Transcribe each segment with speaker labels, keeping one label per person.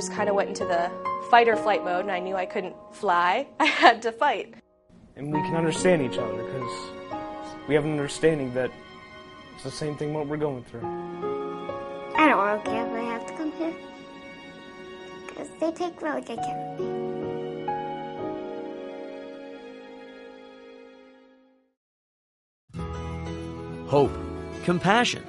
Speaker 1: just kind of went into the fight or flight mode, and I knew I couldn't fly. I had to fight.
Speaker 2: And we can understand each other because we have an understanding that it's the same thing what we're going through.
Speaker 3: I don't really care if I have to come here because they take really good care of me.
Speaker 4: Hope, compassion,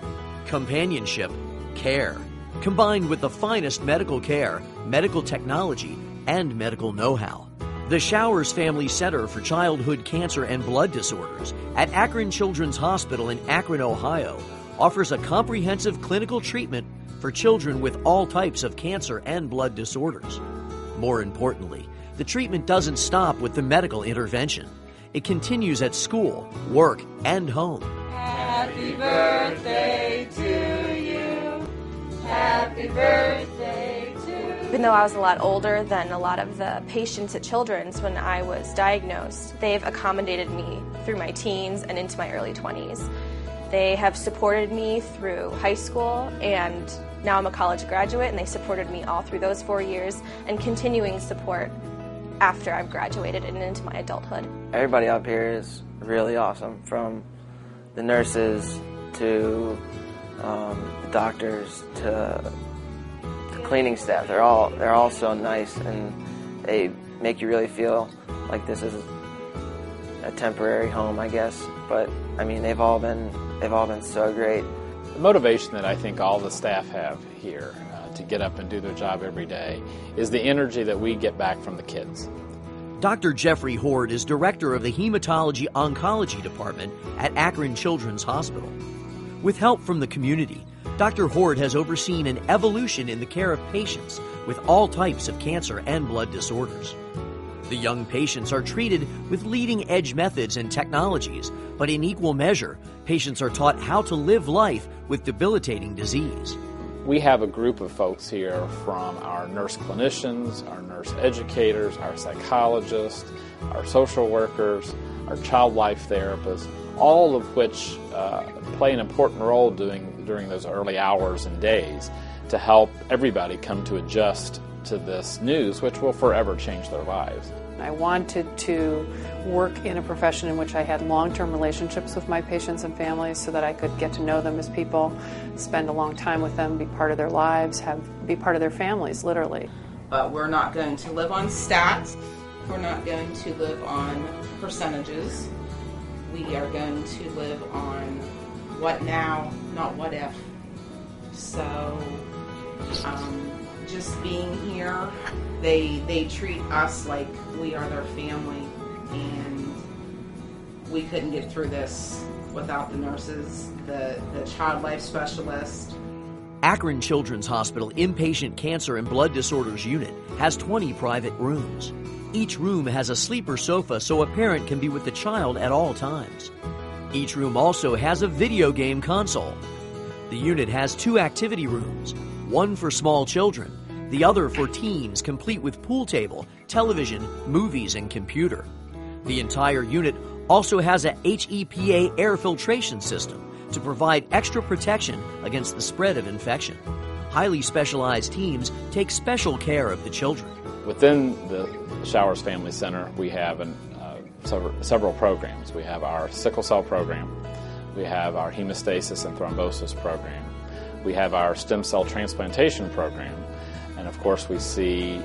Speaker 4: companionship, care, combined with the finest medical care, medical technology, and medical know-how. The Showers Family Center for Childhood Cancer and Blood Disorders at Akron Children's Hospital in Akron, Ohio, offers a comprehensive clinical treatment for children with all types of cancer and blood disorders. More importantly, the treatment doesn't stop with the medical intervention. It continues at school, work, and home.
Speaker 5: Happy birthday to you. Happy birthday to you.
Speaker 1: Even though I was a lot older than a lot of the patients at Children's when I was diagnosed, they've accommodated me through my teens and into my early 20s. They have supported me through high school, and now I'm a college graduate, and they supported me all through those 4 years and continuing support after I've graduated and into my adulthood.
Speaker 6: Everybody up here is really awesome, from the nurses to the doctors to the cleaning staff. They're all so nice, and they make you really feel like this is a temporary home, I guess. But I mean, they've all been so great.
Speaker 7: The motivation that I think all the staff have here to get up and do their job every day is the energy that we get back from the kids.
Speaker 4: Dr. Jeffrey Horde is director of the Hematology Oncology Department at Akron Children's Hospital. With help from the community, Dr. Horde has overseen an evolution in the care of patients with all types of cancer and blood disorders. The young patients are treated with leading-edge methods and technologies, but in equal measure, patients are taught how to live life with debilitating disease.
Speaker 7: We have a group of folks here from our nurse clinicians, our nurse educators, our psychologists, our social workers, our child life therapists, all of which play an important role during those early hours and days to help everybody come to adjust to this news, which will forever change their lives.
Speaker 8: I wanted to work in a profession in which I had long-term relationships with my patients and families so that I could get to know them as people, spend a long time with them, be part of their lives, be part of their families, literally.
Speaker 5: But we're not going to live on stats. We're not going to live on percentages. We are going to live on what now, not what if. So, just being here, they treat us like we are their family, and we couldn't get through this without the nurses, the child life specialist.
Speaker 4: Akron Children's Hospital Inpatient Cancer and Blood Disorders Unit has 20 private rooms. Each room has a sleeper sofa so a parent can be with the child at all times. Each room also has a video game console. The unit has 2 activity rooms, one for small children, the other for teens, complete with pool table, television, movies, and computer. The entire unit also has a HEPA air filtration system to provide extra protection against the spread of infection. Highly specialized teams take special care of the children.
Speaker 7: Within the Showers Family Center, we have several programs. We have our sickle cell program. We have our hemostasis and thrombosis program. We have our stem cell transplantation program. And of course, we see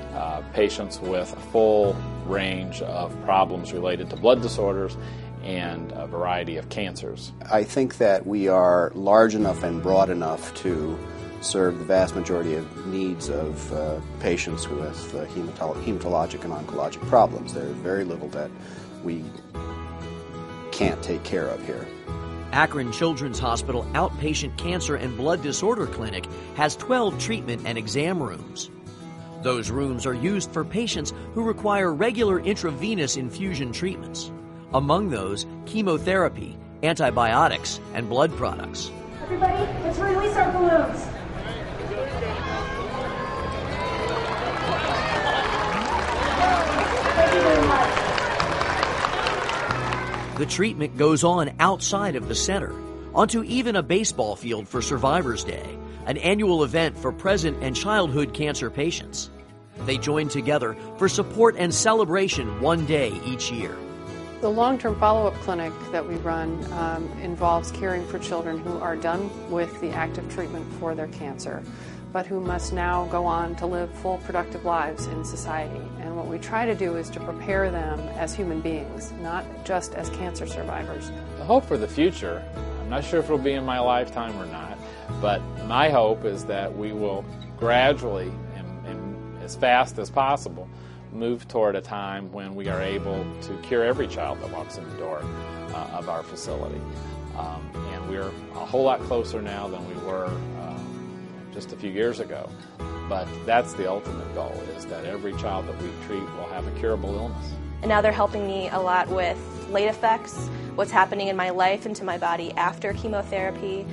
Speaker 7: patients with a full range of problems related to blood disorders and a variety of cancers.
Speaker 9: I think that we are large enough and broad enough to serve the vast majority of needs of patients with hematologic and oncologic problems. There's very little that we can't take care of here.
Speaker 4: Akron Children's Hospital Outpatient Cancer and Blood Disorder Clinic has 12 treatment and exam rooms. Those rooms are used for patients who require regular intravenous infusion treatments. Among those, chemotherapy, antibiotics, and blood products.
Speaker 10: Everybody, let's release our balloons. Thank you very much.
Speaker 4: The treatment goes on outside of the center, onto even a baseball field for Survivors Day, an annual event for present and childhood cancer patients. They join together for support and celebration one day each year.
Speaker 8: The long-term follow-up clinic that we run involves caring for children who are done with the active treatment for their cancer, but who must now go on to live full, productive lives in society. And what we try to do is to prepare them as human beings, not just as cancer survivors.
Speaker 7: The hope for the future, I'm not sure if it'll be in my lifetime or not, but my hope is that we will gradually and as fast as possible move toward a time when we are able to cure every child that walks in the door of our facility. And we're a whole lot closer now than we were just a few years ago. But that's the ultimate goal, is that every child that we treat will have a curable illness.
Speaker 1: And now they're helping me a lot with late effects, what's happening in my life and to my body after chemotherapy.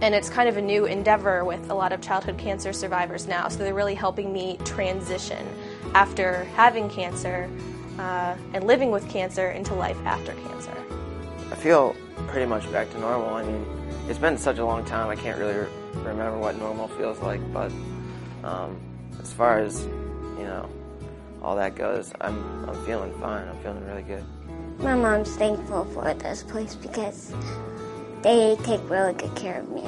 Speaker 1: And it's kind of a new endeavor with a lot of childhood cancer survivors now, so they're really helping me transition after having cancer and living with cancer into life after cancer.
Speaker 6: I feel pretty much back to normal. I mean, it's been such a long time, I can't really remember what normal feels like, but as far as, you know, all that goes, I'm feeling fine. I'm feeling really good.
Speaker 3: My mom's thankful for this place because they take really good care of me.